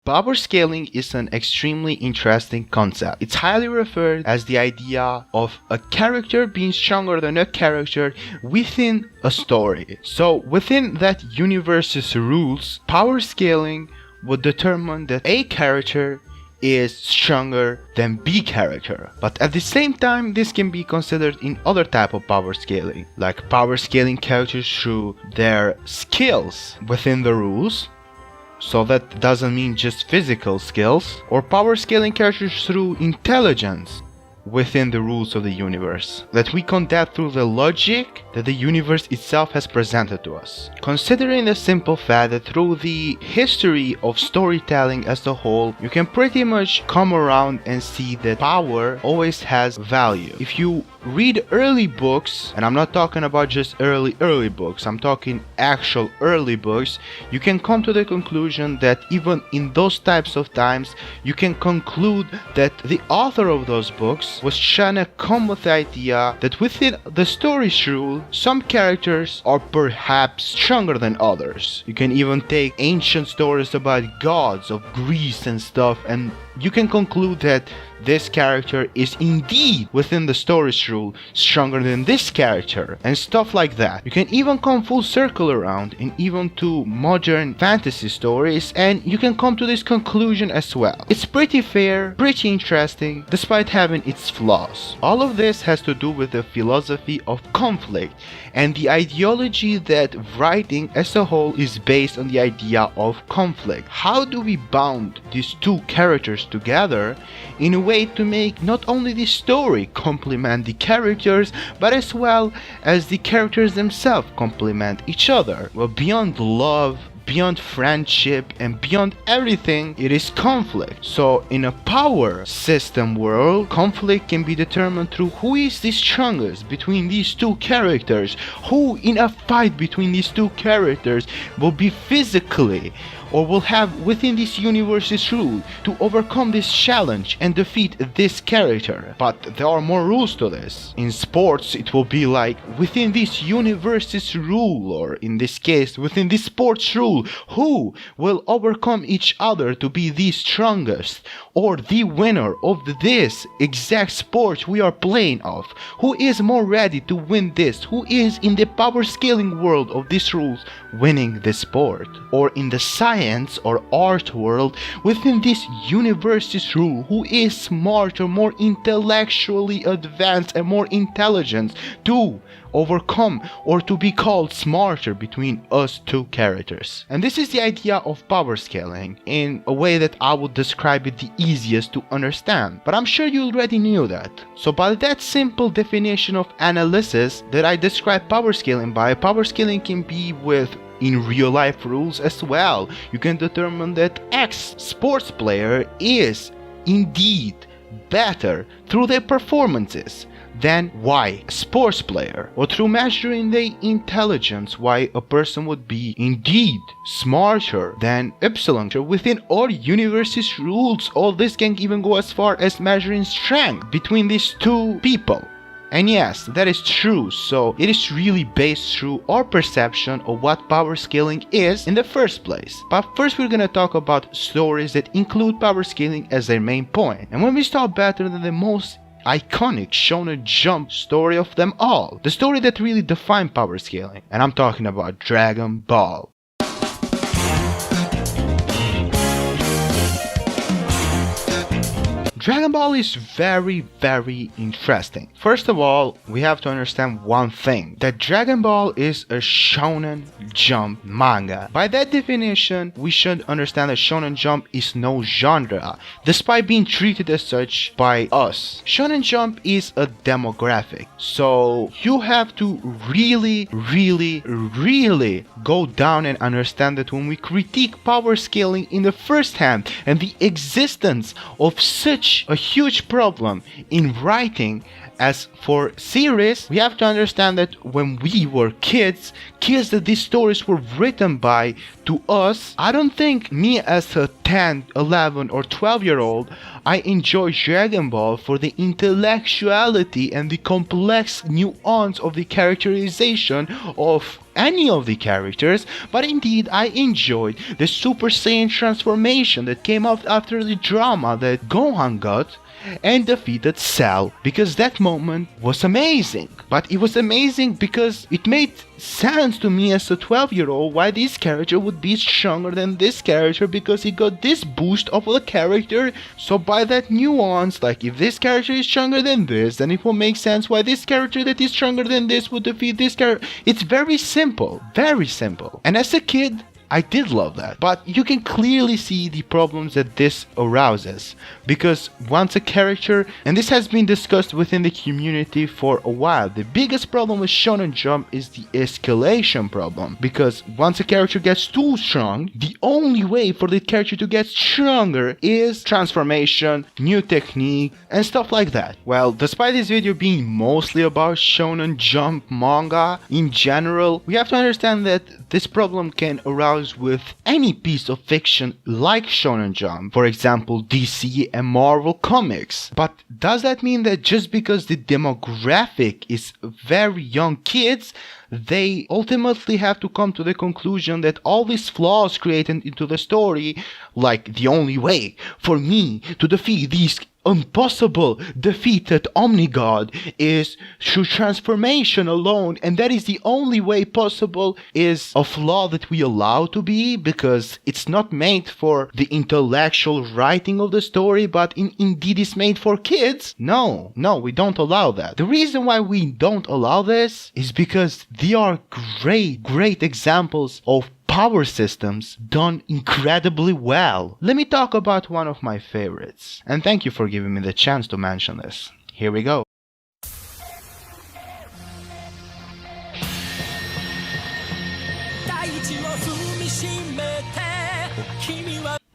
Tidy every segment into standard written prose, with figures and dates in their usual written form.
Power scaling is an extremely interesting concept. It's highly referred as the idea of a character being stronger than a character within a story. So within that universe's rules, power scaling would determine that A character is stronger than B character. But at the same time, this can be considered in other type of power scaling, like power scaling characters through their skills within the rules. So that doesn't mean just physical skills, or power scaling characters through intelligence within the rules of the universe, that we conduct through the logic that the universe itself has presented to us. Considering the simple fact that through the history of storytelling as a whole, you can pretty much come around and see that power always has value. If you read early books, and I'm not talking about just early books, I'm talking actual early books, you can come to the conclusion that even in those types of times, you can conclude that the author of those books was trying to come with the idea that within the story's rule, some characters are perhaps stronger than others. You can even take ancient stories about gods of Greece and stuff, and you can conclude that this character is indeed within the story's rule stronger than this character, and stuff like that. You can even come full circle around and even to modern fantasy stories, and you can come to this conclusion as well. It's pretty fair, pretty interesting, despite having its flaws. All of this has to do with the philosophy of conflict and the ideology that writing as a whole is based on the idea of conflict. How do we bound these two characters together in a way to make not only the story complement the characters, but as well as the characters themselves complement each other? Well, beyond love, beyond friendship, and beyond everything, it is conflict. So in a power system world, conflict can be determined through who is the strongest between these two characters, who in a fight between these two characters will be physically or will have within this universe's rule to overcome this challenge and defeat this character. But there are more rules to this. In sports, it will be like within this universe's rule, or in this case within this sports rule, who will overcome each other to be the strongest or the winner of this exact sport we are playing of. Who is more ready to win this? Who is in the power scaling world of these rules winning the sport? Or in the science or art world within this universe's rule, who is smarter, more intellectually advanced and more intelligent to overcome or to be called smarter between us two characters? And this is the idea of power scaling in a way that I would describe it the easiest to understand, but I'm sure you already knew that. So by that simple definition of analysis that I describe power scaling by, power scaling can be with in real life rules as well. You can determine that X sports player is indeed better through their performances than Y sports player, or through measuring their intelligence, why a person would be indeed smarter than Epsilon. Within all universe's rules, all this can even go as far as measuring strength between these two people. And yes, that is true, so it is really based through our perception of what power scaling is in the first place. But first we're gonna talk about stories that include power scaling as their main point. And when we start better than the most iconic Shonen Jump story of them all, the story that really defined power scaling, and I'm talking about Dragon Ball. Dragon Ball is very, very interesting. First of all, we have to understand one thing, that Dragon Ball is a Shonen Jump manga. By that definition, we should understand that Shonen Jump is no genre, despite being treated as such by us. Shonen Jump is a demographic, so you have to really go down and understand that when we critique power scaling in the first hand and the existence of such a huge problem in writing as for series, we have to understand that when we were kids that these stories were written by, to us, I don't think me as a 10, 11 or 12-year-old, I enjoy Dragon Ball for the intellectuality and the complex nuance of the characterization of any of the characters, but indeed I enjoyed the Super Saiyan transformation that came out after the drama that Gohan got and defeated Cell, because that moment was amazing. But it was amazing because it made sense to me as a 12-year-old why this character would be stronger than this character, because he got this boost of the character. So by that nuance, like if this character is stronger than this, then it will make sense why this character that is stronger than this would defeat this character. It's very simple, very simple. And as a kid, I did love that, but you can clearly see the problems that this arouses, because once a character, and this has been discussed within the community for a while, the biggest problem with Shonen Jump is the escalation problem, because once a character gets too strong, the only way for the character to get stronger is transformation, new technique, and stuff like that. Well, despite this video being mostly about Shonen Jump manga in general, we have to understand that this problem can arouse with any piece of fiction like Shonen Jump, for example DC and Marvel Comics. But does that mean that just because the demographic is very young kids, they ultimately have to come to the conclusion that all these flaws created into the story, like the only way for me to defeat these impossible defeated Omnigod is through transformation alone, and that is the only way possible, is a flaw that we allow to be because it's not made for the intellectual writing of the story, but indeed is made for kids? No, we don't allow that. The reason why we don't allow this is because they are great examples of power systems done incredibly well. Let me talk about one of my favorites, and thank you for giving me the chance to mention this. Here we go.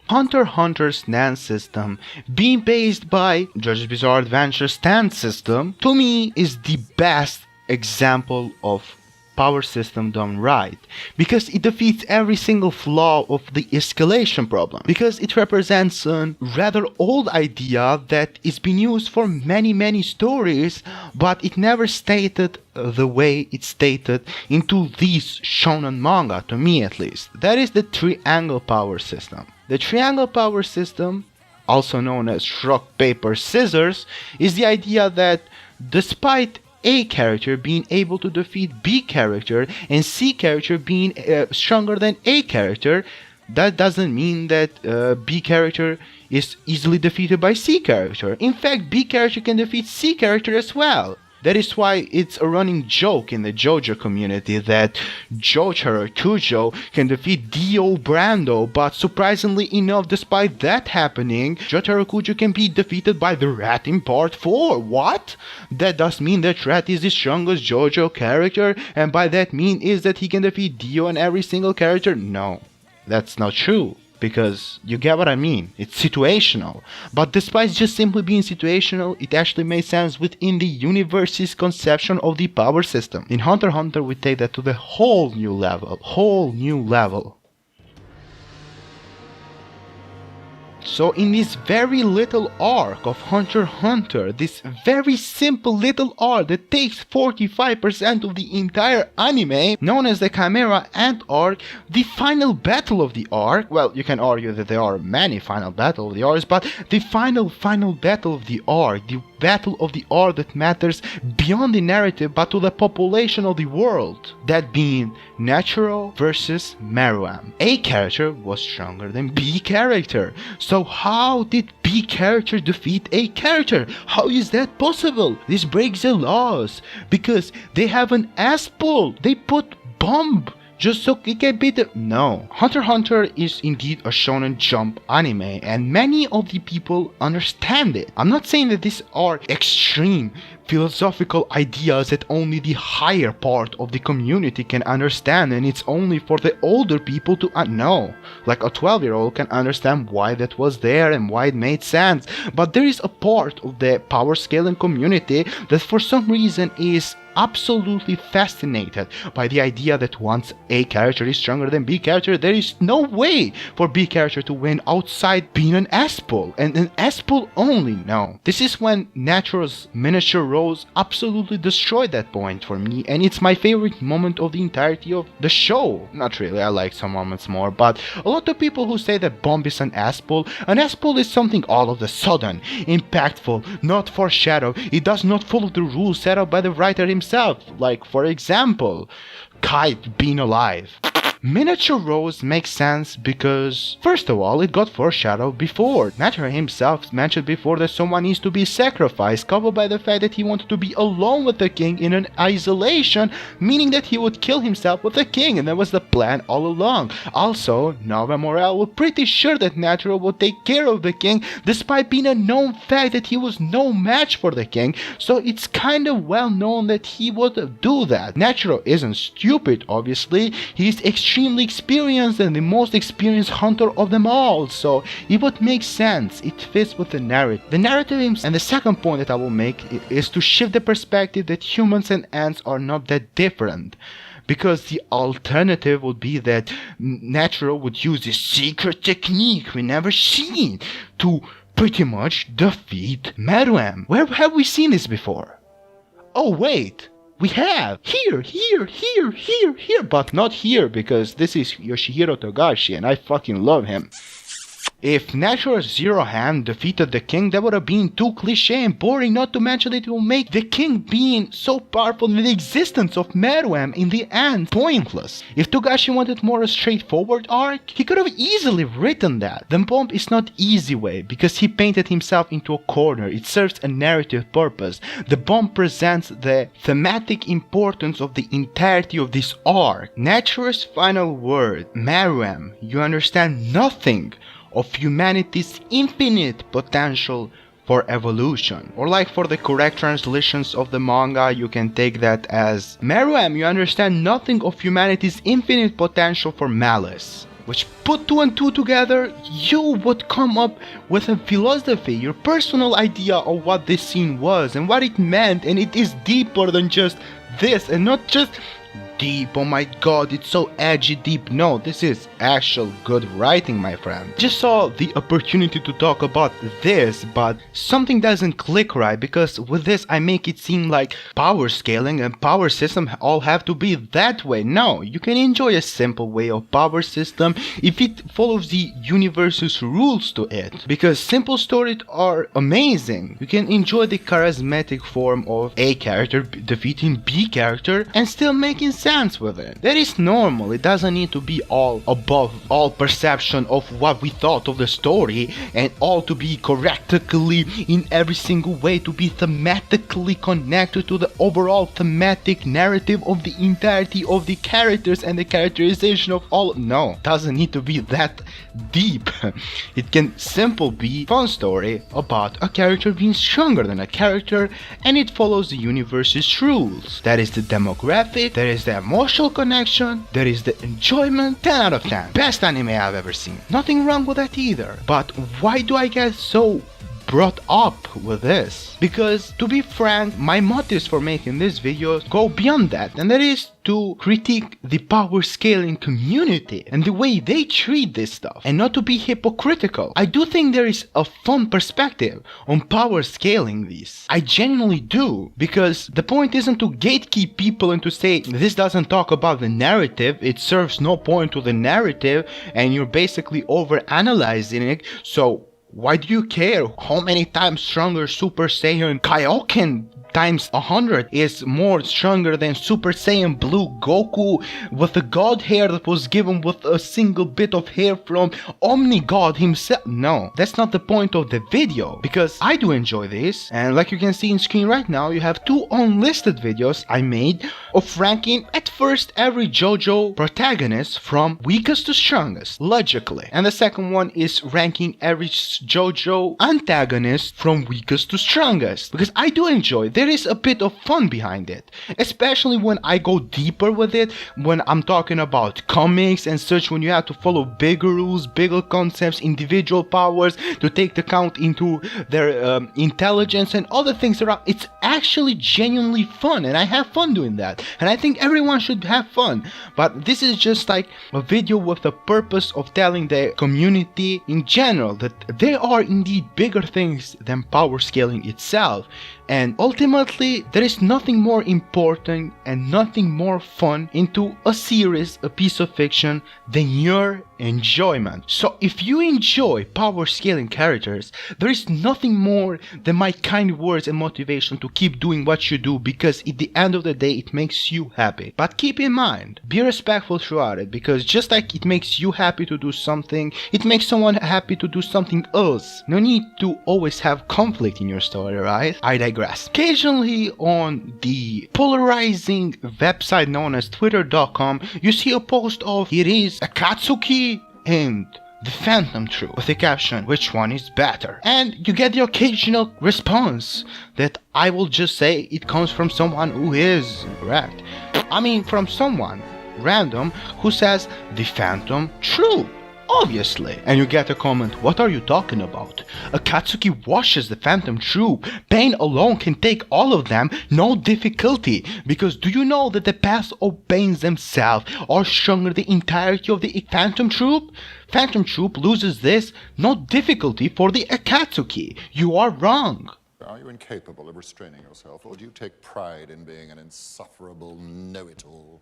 Hunter x Hunter's dance system, being based by JoJo's Bizarre Adventure's dance system, to me is the best example of power system done right, because it defeats every single flaw of the escalation problem, because it represents a rather old idea that is being used for many stories, but it never stated the way it's stated into these shonen manga, to me at least. That is the triangle power system. The triangle power system, also known as rock, paper, scissors, is the idea that despite A character being able to defeat B character and C character being stronger than A character, that doesn't mean that B character is easily defeated by C character. In fact, B character can defeat C character as well. That is why it's a running joke in the JoJo community that Jotaro Kujo can defeat Dio Brando, but surprisingly enough, despite that happening, Jotaro Kujo can be defeated by the Rat in Part 4. What? That does mean that Rat is the strongest JoJo character, and by that mean is that he can defeat Dio and every single character? No, that's not true. Because you get what I mean, it's situational. But despite just simply being situational, it actually made sense within the universe's conception of the power system. In Hunter x Hunter, we take that to the whole new level. So in this very little arc of Hunter x Hunter, this very simple little arc that takes 45% of the entire anime, known as the Chimera Ant arc, the final battle of the arc, well, you can argue that there are many final battles of the arcs, but the final battle of the arc, the battle of the arc that matters beyond the narrative but to the population of the world, that being Natural versus Meruem. A character was stronger than B character. So how did B character defeat A character? How is that possible? This breaks the laws, because they have an ass pull. They put bomb just so it can beat the... No. Hunter x Hunter is indeed a Shonen Jump anime, and many of the people understand it. I'm not saying that these are extreme philosophical ideas that only the higher part of the community can understand, and it's only for the older people to know. Like a 12-year-old can understand why that was there and why it made sense. But there is a part of the power scaling community that for some reason is absolutely fascinated by the idea that once A character is stronger than B character, there is no way for B character to win outside being an S-pull, and an S-pull only. No. This is when Natural's miniature rose absolutely destroyed that point for me, and it's my favorite moment of the entirety of the show. Not really, I like some moments more, but a lot of people who say that Bomb is an S-pull is something all of a sudden, impactful, not foreshadowed. It does not follow the rules set up by the writer himself, like for example, Kite being alive. Miniature Rose makes sense because, first of all, it got foreshadowed before. Natural himself mentioned before that someone needs to be sacrificed, covered by the fact that he wanted to be alone with the king in an isolation, meaning that he would kill himself with the king, and that was the plan all along. Also, Nova Morale was pretty sure that Natural would take care of the king, despite being a known fact that he was no match for the king, so it's kind of well known that he would do that. Natural isn't stupid, obviously, he's extremely experienced and the most experienced hunter of them all, so it would make sense. It fits with the narrative. And the second point that I will make is to shift the perspective that humans and ants are not that different. Because the alternative would be that Natural would use this secret technique we never seen to pretty much defeat Meruem. Where have we seen this before? Oh wait! We have! Here, but not here because this is Yoshihiro Togashi and I fucking love him. If Natural's Zero Hand defeated the king, that would have been too cliché and boring, not to mention that it will make the king being so powerful in the existence of Meruem in the end pointless. If Togashi wanted more a straightforward arc, he could have easily written that. The Bomb is not easy way because he painted himself into a corner. It serves a narrative purpose. The Bomb presents the thematic importance of the entirety of this arc. Natural's final word, Meruem, you understand nothing of humanity's infinite potential for evolution. Or like for the correct translations of the manga, you can take that as Meruem, you understand nothing of humanity's infinite potential for malice. Which put two and two together, you would come up with a philosophy, your personal idea of what this scene was and what it meant, and it is deeper than just this, and not just deep, oh my god, it's so edgy deep. No, this is actual good writing, my friend. Just saw the opportunity to talk about this, but something doesn't click right, because with this I make it seem like power scaling and power system all have to be that way. No, you can enjoy a simple way of power system if it follows the universe's rules to it, because simple stories are amazing. You can enjoy the charismatic form of A character defeating B character and still making sense with it. That is normal. It doesn't need to be all above all perception of what we thought of the story and all to be correctly in every single way to be thematically connected to the overall thematic narrative of the entirety of the characters and the characterization of all. No, it doesn't need to be that deep. It can simply be a fun story about a character being stronger than a character, and it follows the universe's rules. That is the demographic, that is the emotional connection, there is the enjoyment. 10 out of 10. Best anime I've ever seen. Nothing wrong with that either. But why do I get so brought up with this? Because to be frank, my motives for making this video go beyond that, and that is to critique the power scaling community and the way they treat this stuff, and not to be hypocritical. I do think there is a fun perspective on power scaling these. I genuinely do, because the point isn't to gatekeep people and to say this doesn't talk about the narrative, it serves no point to the narrative, and you're basically over analyzing it, so why do you care how many times stronger Super Saiyan Kaioken times 100 is more stronger than Super Saiyan Blue Goku with the god hair that was given with a single bit of hair from Omni God himself? No, that's not the point of the video, because I do enjoy this, and like you can see in screen right now, you have 2 unlisted videos I made of ranking at first every JoJo protagonist from weakest to strongest, logically, and the second one is ranking every JoJo antagonist from weakest to strongest, because I do enjoy this. there is a bit of fun behind it, especially when I go deeper with it, when I'm talking about comics and such, when you have to follow bigger rules, bigger concepts, individual powers to take the count into their intelligence and other things around. It's actually genuinely fun, and I have fun doing that, and I think everyone should have fun. But this is just like a video with the purpose of telling the community in general that there are indeed bigger things than power scaling itself, and ultimately there is nothing more important and nothing more fun into a series, a piece of fiction, than your enjoyment. So if you enjoy power scaling characters, there is nothing more than my kind words and motivation to keep doing what you do, because at the end of the day it makes you happy. But keep in mind, be respectful throughout it, because just like it makes you happy to do something, it makes someone happy to do something else. No need to always have conflict in your story, right? I digress. Occasionally on the polarizing website known as twitter.com, you see a post of it is Akatsuki and the Phantom Troop with the caption, which one is better? And you get the occasional response that I will just say it comes from someone who is correct. I mean, from someone random who says the Phantom Troop. Obviously. And you get a comment, what are you talking about? Akatsuki washes the Phantom Troop. Pain alone can take all of them, no difficulty. Because do you know that the paths of pains themselves are stronger the entirety of the Phantom Troop? Phantom Troop loses this, no difficulty for the Akatsuki. You are wrong. Are you incapable of restraining yourself, or do you take pride in being an insufferable know-it-all?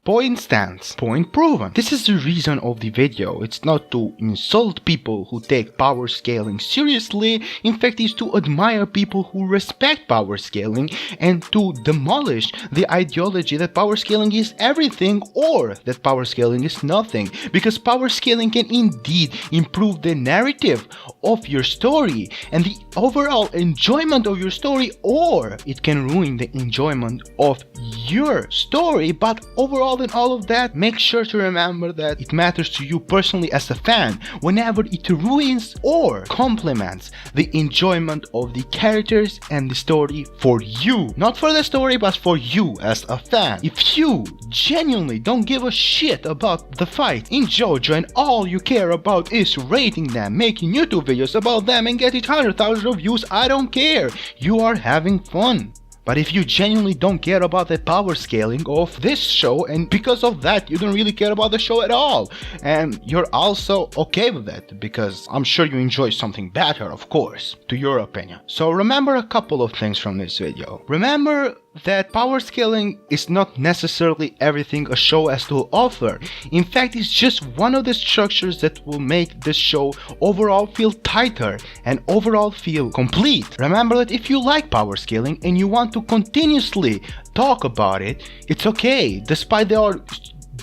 Point stands, point proven. This is the reason of the video. It's not to insult people who take power scaling seriously. In fact, it's to admire people who respect power scaling and to demolish the ideology that power scaling is everything or that power scaling is nothing. Because power scaling can indeed improve the narrative of your story and the overall enjoyment of your story, or it can ruin the enjoyment of your story. But overall than all of that, make sure to remember that it matters to you personally as a fan whenever it ruins or complements the enjoyment of the characters and the story for you. Not for the story, but for you as a fan. If you genuinely don't give a shit about the fight in JoJo and all you care about is rating them, making YouTube videos about them and getting 100,000 views, I don't care. You are having fun. But if you genuinely don't care about the power scaling of this show, and because of that you don't really care about the show at all, and you're also okay with it, because I'm sure you enjoy something better, of course, to your opinion. So remember a couple of things from this video. Remember that power scaling is not necessarily everything a show has to offer. In fact, it's just one of the structures that will make this show overall feel tighter and overall feel complete. Remember that if you like power scaling and you want to continuously talk about it, it's okay, despite there are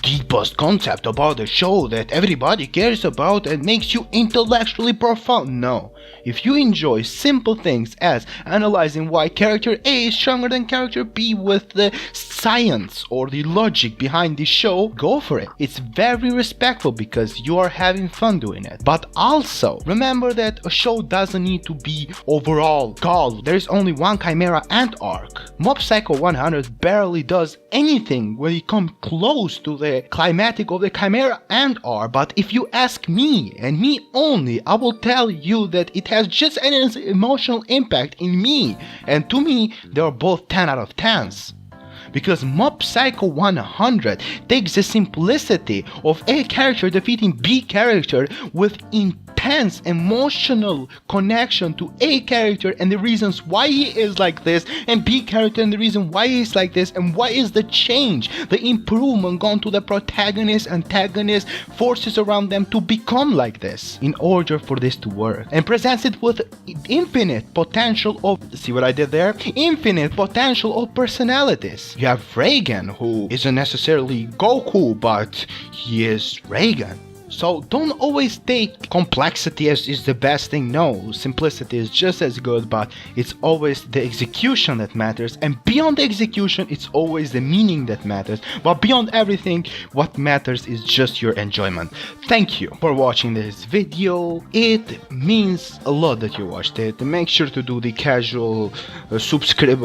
deepest concept about the show that everybody cares about and makes you intellectually profound. No. If you enjoy simple things as analyzing why character A is stronger than character B with the science or the logic behind the show, go for it. It's very respectful because you are having fun doing it. But also, remember that a show doesn't need to be overall gold. There is only one Chimera Ant arc. Mob Psycho 100 barely does anything when it comes close to the climatic of the Chimera Ant arc. But if you ask me, and me only, I will tell you that it has just an emotional impact in me, and to me they are both 10 out of 10s. Because Mob Psycho 100 takes the simplicity of A character defeating B character with intense emotional connection to A character and the reasons why he is like this, and B character and the reason why he is like this, and why is the change, the improvement gone to the protagonist, antagonist, forces around them to become like this in order for this to work, and presents it with infinite potential of, see what I did there? Infinite potential of personalities. You have Reagan, who isn't necessarily Goku, but he is Reagan. So don't always take complexity as is the best thing. No, simplicity is just as good, but it's always the execution that matters, and beyond the execution it's always the meaning that matters. But beyond everything, what matters is just your enjoyment. Thank you for watching this video. It means a lot that you watched it. Make sure to do the casual subscribe,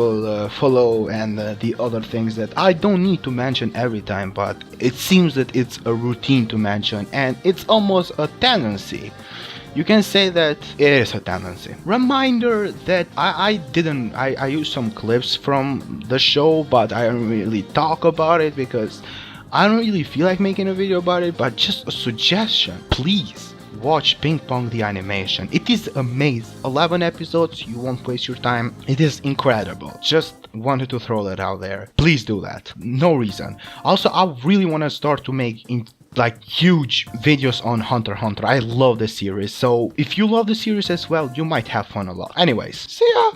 follow, and the other things that I don't need to mention every time, but it seems that it's a routine to mention, and it's almost a tendency. You can say that it is a tendency. Reminder that I used some clips from the show, but I don't really talk about it because I don't really feel like making a video about it. But just a suggestion, please watch Ping Pong the animation. It is amazing. 11 episodes, you won't waste your time. It is incredible. Just wanted to throw that out there. Please do that. No reason. Also, I really want to start to make huge videos on Hunter x Hunter. I love the series, so if you love the series as well, you might have fun a lot. Anyways, see ya!